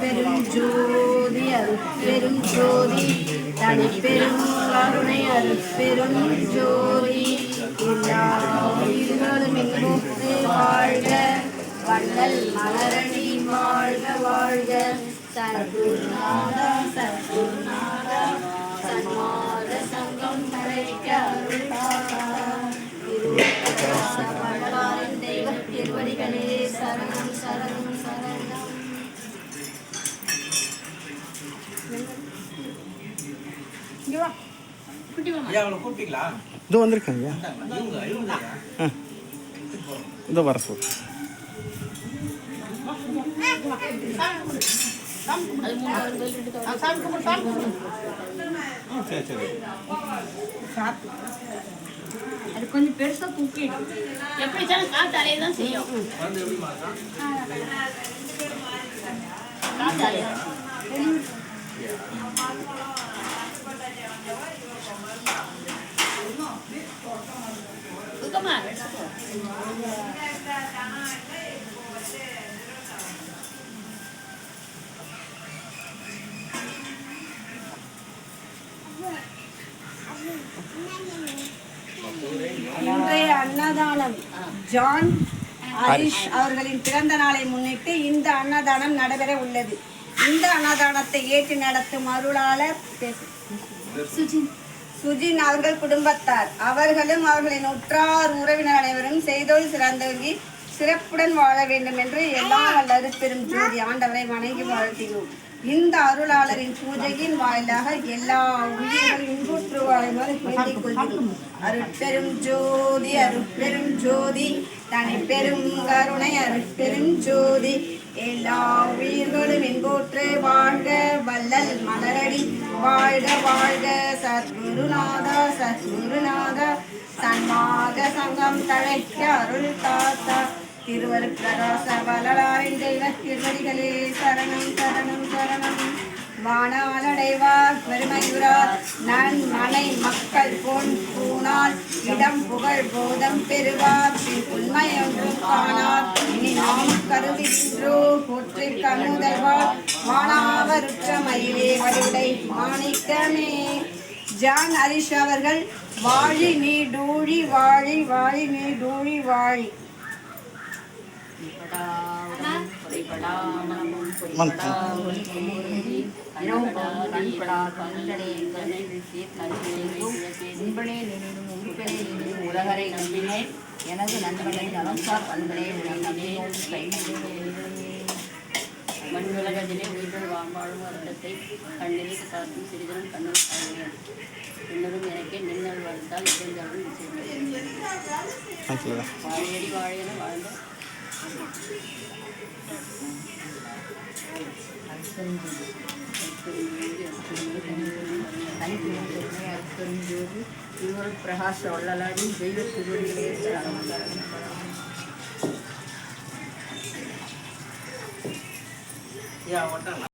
அருட்பெருஞ்சோதி அருட்பெருஞ்சோதி தனிப்பெரும் கருணை அருட்பெருஞ்சோதி எல்லா உயிர்களும் இன்புற்று வாழ்க வள்ளல் மலரணி வாழ்க வாழ்க சத்குருநாதா சத்குருநாதா சன்மார்க்க சங்கம் தழைக்க வள்ளலாரின் தெய்வ திருவடிகளே சரணம் சரணம் சரணம். இதோ வந்திருக்கேங்க. இதோ வர சொல். அது கொஞ்சம் பெருசா தூக்கிடும். எப்படி காத்து அலையதான் செய்யும். காத்து அலைய இன்றைய அன்னதானம் ஜான் ஹரிஷ் அவர்களின் பிறந்த நாளை முன்னிட்டு இந்த அன்னதானம் நடைபெற உள்ளது. இந்த அன்னதானத்தை ஏற்று நடத்தும் அருளாளர் சுஜின் அவர்கள் குடும்பத்தார் அவர்களும் அவர்களின் உற்றார் உறவினர் அனைவரும் செய்தோடு சிறந்தவங்கி சிறப்புடன் வாழ வேண்டும் என்று எல்லா வல்லது பெரும் ஜோதி ஆண்டவரை வணங்கி வாழ்த்தினோம். இந்த அருளாளரின் பூஜையின் வாயிலாக எல்லா உயிர்களும் இன்புற்று வாழுமாறு வேண்டிக் கொள்கிறோம். அருட்பெரும் ஜோதி அருட்பெரும் ஜோதி தனிப்பெரும் கருணை அருட்பெரும் ஜோதி எல்லா உயிர்களும் இன்புற்று வாழ்க வள்ளல் மலரடி வாழ்க வாழ்க சத்குருநாதா சத்குருநாதா சன்மார்க்க சங்கம் தழைக்க அருள் தாத்தா திருவருட்பிரகாச வள்ளலாரின் தெய்வ திருவடிகளே சரணம் சரணம் சரணம். வானாலடைவார் பெருமையுறார் நன் மனை மக்கள் பொன் பூனால் இடம் புகழ் போதம் பெறுவார் உண்மையொன்றும் காணார் இனி நாம் கருதின்றோ போற்றி கண்ணுதல்வார் மாணாவருற்ற மயிலே வடிவுடை மாணிக்கமே. ஜான் ஹரிஷ் அவர்கள் வாழி நீ டூழி வாழி வாழி நீ டூழி வாழி. உலகரை நம்பினேன் எனது நண்பனை நலம்சார் பண்பனே மண்ணுலகத்திலே உயிர்கள் வாழும் வருடத்தை கண்ணீர் காத்தும் சிறிதனும் கண்ணூர் காண்கிறேன். இன்னொரும் எனக்கே நின்னல் வாழ்ந்தால் இழந்தாலும் வாழையடி வாழையென வாழ்ந்த பிரகாச வள்ளலாடி தெய்வ திருவடிகளே